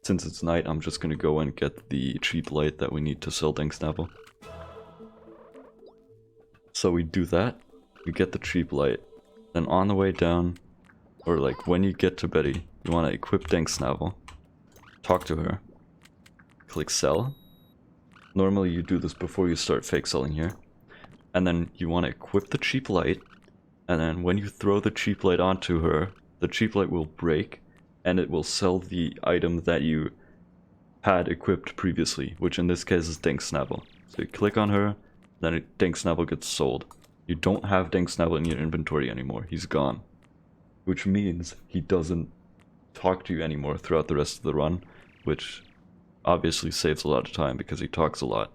since it's night, I'm just gonna go and get the cheap light that we need to sell Dinksnapple. So we do that, we get the cheap light, then on the way down, or like when you get to Betty, you want to equip Dinksnapple, talk to her, click sell. Normally you do this before you start fake selling here. And then you want to equip the cheap light, and then when you throw the cheap light onto her, the cheap light will break, and it will sell the item that you had equipped previously, which in this case is Dinksnapple. So you click on her, then Dinksnapple gets sold. You don't have Dinksnapple in your inventory anymore, he's gone. Which means he doesn't talk to you anymore throughout the rest of the run, which obviously saves a lot of time because he talks a lot.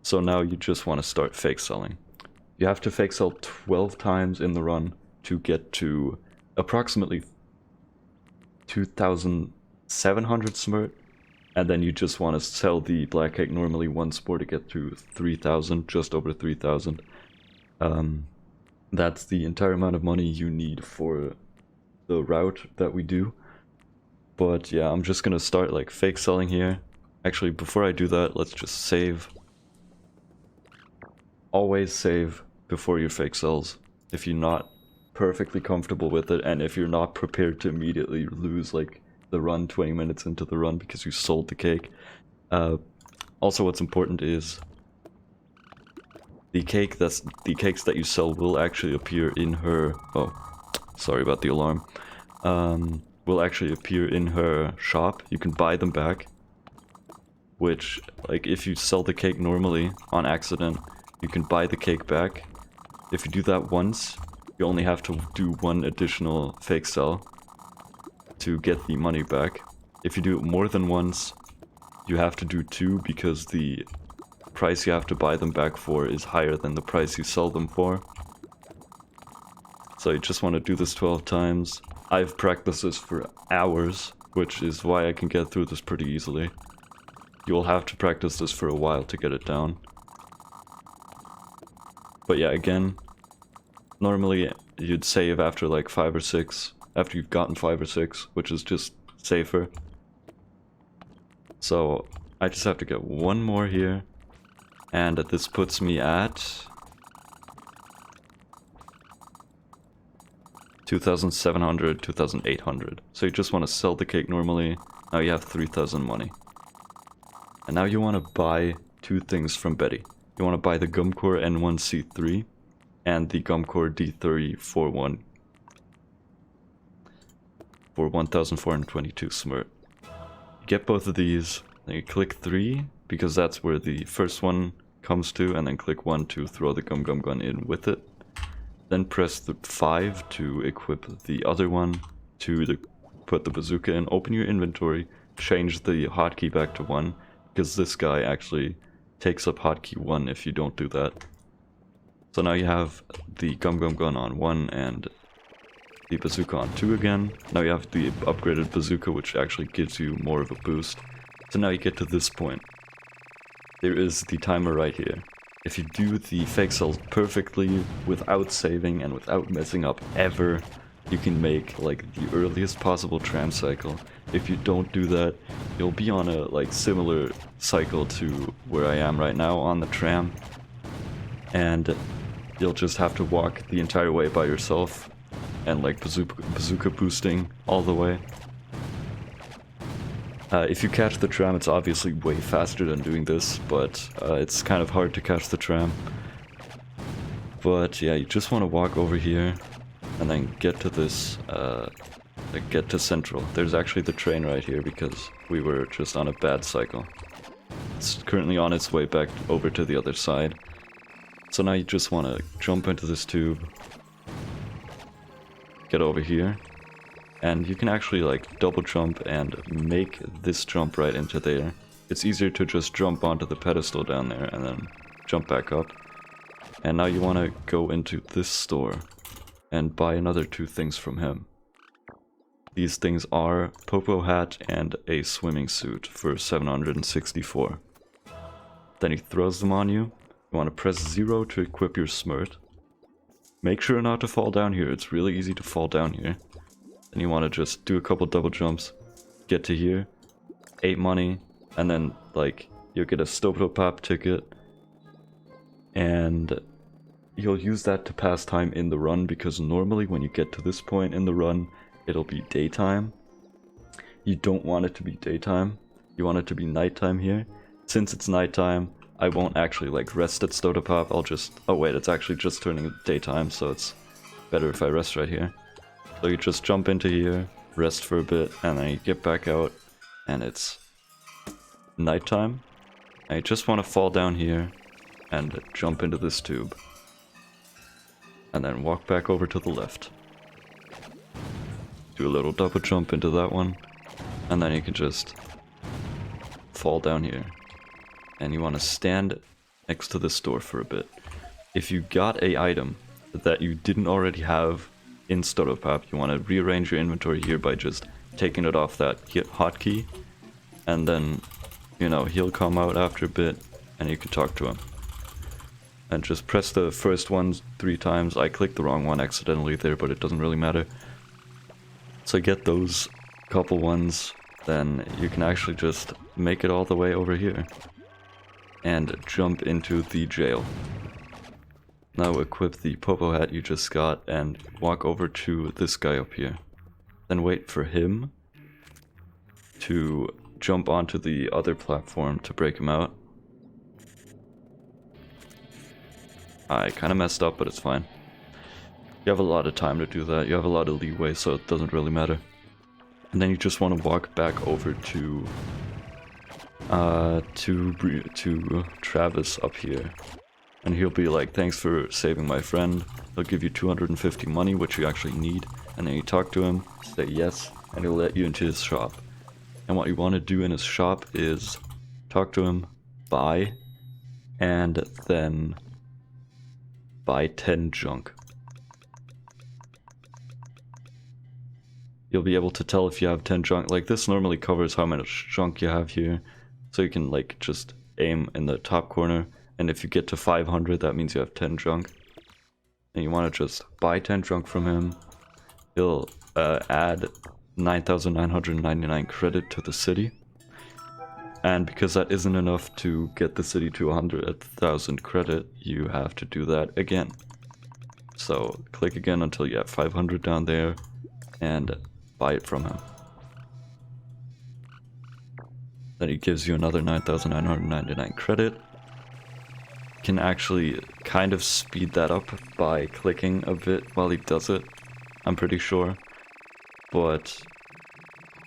So now you just want to start fake selling. You have to fake sell 12 times in the run to get to approximately 2,700 smrt, and then you just want to sell the black cake normally once more to get to 3,000, just over 3,000. That's the entire amount of money you need for the route that we do. But yeah, I'm just gonna start like fake selling here. Actually, before I do that, let's just save. Always save before your fake sells if you're not perfectly comfortable with it, and if you're not prepared to immediately lose like the run 20 minutes into the run because you sold the cake. Also, what's important is the cakes that you sell will actually appear in her. Oh, sorry about the alarm. Will actually appear in her shop. You can buy them back, which, like, if you sell the cake normally on accident, you can buy the cake back. If you do that once, you only have to do one additional fake sell to get the money back. If you do it more than once, you have to do two, because the price you have to buy them back for is higher than the price you sell them for. So you just want to do this 12 times. I've practiced this for hours, which is why I can get through this pretty easily. You'll have to practice this for a while to get it down. But yeah, again, normally you'd save after like 5 or 6, after you've gotten 5 or 6, which is just safer. So I just have to get one more here, and this puts me at 2,700, 2,800. So you just want to sell the cake normally. Now you have 3,000 money. And now you want to buy two things from Betty. You want to buy the Gumcore N1C3 and the Gumcore D3041 for 1,422 smrt. You get both of these, then you click 3, because that's where the first one comes to, and then click 1 to throw the Gum Gum Gun in with it. Then press the 5 to equip the other one, to put the bazooka in, open your inventory, change the hotkey back to 1, because this guy actually takes up hotkey 1 if you don't do that. So now you have the Gum Gum Gun on 1 and the bazooka on 2 again. Now you have the upgraded bazooka, which actually gives you more of a boost. So now you get to this point. There is the timer right here. If you do the fake sells perfectly, without saving and without messing up ever, you can make like the earliest possible tram cycle. If you don't do that, you'll be on a like similar cycle to where I am right now on the tram, and you'll just have to walk the entire way by yourself and like bazooka boosting all the way. If you catch the tram, it's obviously way faster than doing this, but it's kind of hard to catch the tram. But yeah, you just want to walk over here and then get to this, get to Central. There's actually the train right here because we were just on a bad cycle. It's currently on its way back over to the other side. So now you just want to jump into this tube, get over here, and you can actually like double jump and make this jump right into there. It's easier to just jump onto the pedestal down there and then jump back up. And now you want to go into this store and buy another 2 things from him. These things are Popo hat and a swimming suit for 764. Then he throws them on you. You want to press 0 to equip your smrt. Make sure not to fall down here, it's really easy to fall down here. And you want to just do a couple double jumps, get to here, 8 money, and then like you'll get a Stoptopop ticket, and you'll use that to pass time in the run, because normally when you get to this point in the run, it'll be daytime. You don't want it to be daytime, you want it to be nighttime here. Since it's nighttime, I won't actually like rest at Stotopop, I'll just... oh wait, it's actually just turning daytime, so it's better if I rest right here. So you just jump into here, rest for a bit, and then you get back out, and it's nighttime. And you just want to fall down here and jump into this tube. And then walk back over to the left. Do a little double jump into that one, and then you can just fall down here. And you want to stand next to this door for a bit. If you got a item that you didn't already have in Stotopop, you want to rearrange your inventory here by just taking it off that hotkey, and then, you know, he'll come out after a bit and you can talk to him. And just press the first one 3 times. I clicked the wrong one accidentally there, but it doesn't really matter. So get those couple ones, then you can actually just make it all the way over here and jump into the jail. Now equip the Popo hat you just got and walk over to this guy up here. Then wait for him to jump onto the other platform to break him out. I kinda messed up, but it's fine. You have a lot of time to do that, you have a lot of leeway, so it doesn't really matter. And then you just want to walk back over to Travis up here. And he'll be like, thanks for saving my friend. He'll give you 250 money, which you actually need. And then you talk to him, say yes, and he'll let you into his shop. And what you want to do in his shop is talk to him, buy, and then buy 10 junk. You'll be able to tell if you have 10 junk. Like, this normally covers how much junk you have here. So you can like just aim in the top corner. And if you get to 500, that means you have 10 junk. And you want to just buy 10 junk from him. He'll add 9,999 credit to the city. And because that isn't enough to get the city to 100,000 credit, you have to do that again. So click again until you have 500 down there and buy it from him. Then he gives you another 9,999 credit. Can actually kind of speed that up by clicking a bit while he does it, I'm pretty sure. But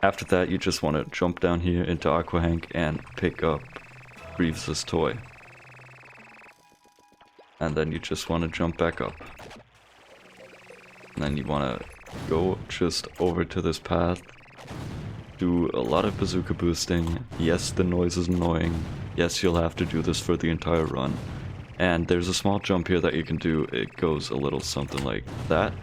after that, you just want to jump down here into Aquahank and pick up Reeves' toy. And then you just want to jump back up. And then you want to go just over to this path. Do a lot of bazooka boosting. Yes, the noise is annoying. Yes, you'll have to do this for the entire run. And there's a small jump here that you can do. It goes a little something like that.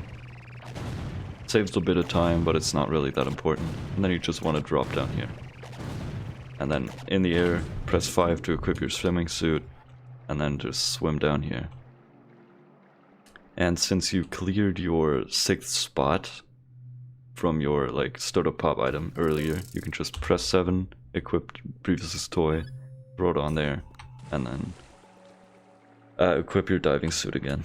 Saves a bit of time, but it's not really that important. And then you just want to drop down here. And then in the air, press 5 to equip your swimming suit, and then just swim down here. And since you cleared your 6th spot from your like Stotopop item earlier, you can just press 7, equip Briefus' toy, throw it on there, and then equip your diving suit again.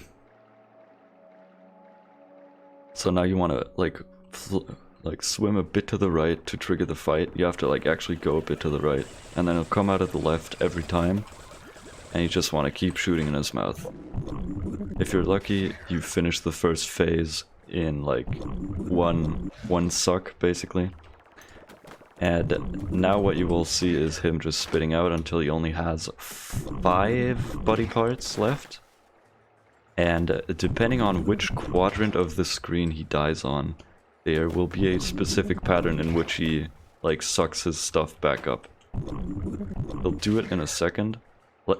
So now you want to like swim a bit to the right to trigger the fight. You have to like actually go a bit to the right, and then it'll come out of the left every time, and you just want to keep shooting in his mouth. If you're lucky, you finish the first phase in like one suck basically. And now what you will see is him just spitting out until he only has 5 body parts left. And depending on which quadrant of the screen he dies on, there will be a specific pattern in which he like sucks his stuff back up. He'll do it in a second.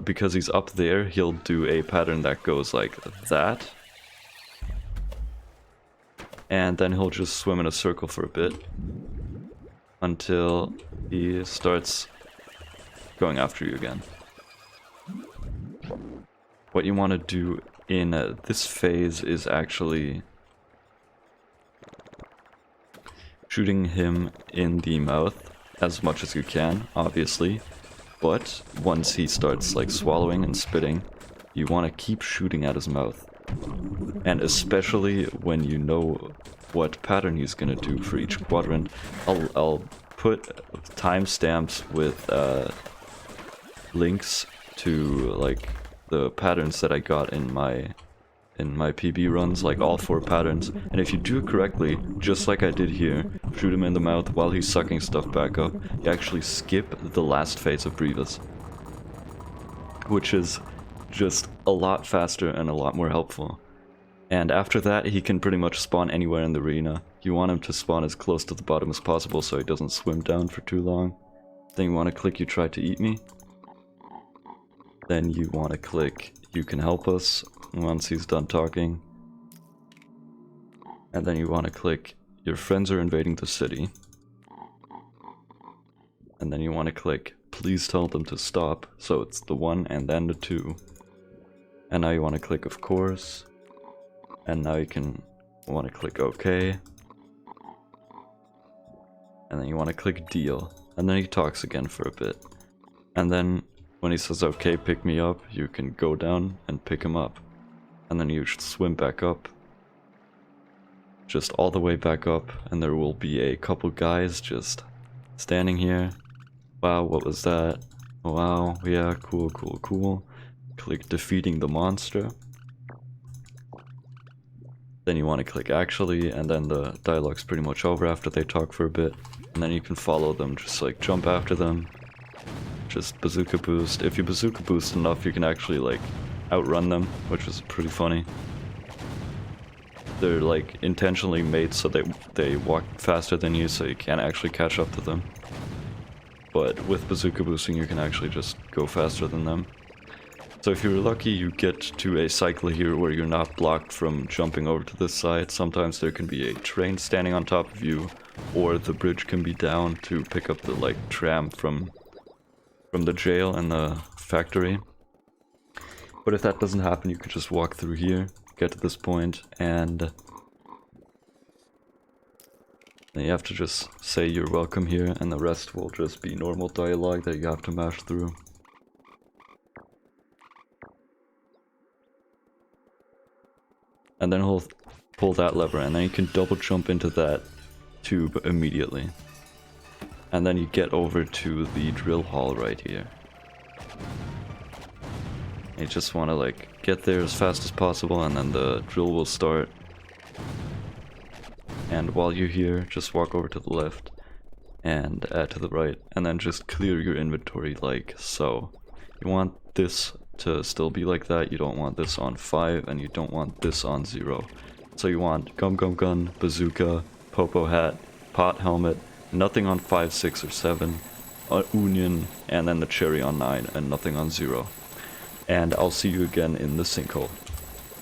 Because he's up there, he'll do a pattern that goes like that. And then he'll just swim in a circle for a bit until he starts going after you again. What you want to do in this phase is actually shooting him in the mouth as much as you can, obviously. But once he starts like swallowing and spitting, you want to keep shooting at his mouth. And especially when you know what pattern he's gonna do for each quadrant, I'll put timestamps with links to like the patterns that I got in my PB runs, like all 4 patterns. And if you do it correctly, just like I did here, shoot him in the mouth while he's sucking stuff back up, you actually skip the last phase of Brevis, which is just a lot faster and a lot more helpful. And after that, he can pretty much spawn anywhere in the arena. You want him to spawn as close to the bottom as possible so he doesn't swim down for too long. Then you want to click "You tried to eat me." Then you want to click "You can help us" once he's done talking. And then you want to click "Your friends are invading the city." And then you want to click "Please tell them to stop," so it's the 1 and then the 2. And now you want to click "Of course." And now you can want to click OK. And then you want to click "Deal." And then he talks again for a bit. And then when he says "Okay, pick me up," you can go down and pick him up. And then you should swim back up. Just all the way back up, and there will be a couple guys just standing here. Wow, what was that? Wow, yeah, cool, cool, cool. Click "Defeating the monster." Then you want to click "Actually," and then the dialogue's pretty much over after they talk for a bit. And then you can follow them, just like jump after them. Just bazooka boost. If you bazooka boost enough, you can actually like outrun them, which is pretty funny. They're like intentionally made so they walk faster than you, so you can't actually catch up to them. But with bazooka boosting, you can actually just go faster than them. So if you're lucky, you get to a cycle here where you're not blocked from jumping over to this side. Sometimes there can be a train standing on top of you, or the bridge can be down to pick up the like tram from the jail and the factory. But if that doesn't happen, you can just walk through here, get to this point, and then you have to just say "You're welcome" here, and the rest will just be normal dialogue that you have to mash through. And then he'll pull that lever, and then you can double jump into that tube immediately. And then you get over to the drill hall right here. You just want to like get there as fast as possible, and then the drill will start. And while you're here, just walk over to the left and add to the right, and then just clear your inventory like so. You want this to still be like that, you don't want this on 5, and you don't want this on 0. So you want gum gum gun, bazooka, popo hat, pot helmet, nothing on 5, 6, or 7, union, and then the cherry on 9, and nothing on 0. And I'll see you again in the sinkhole.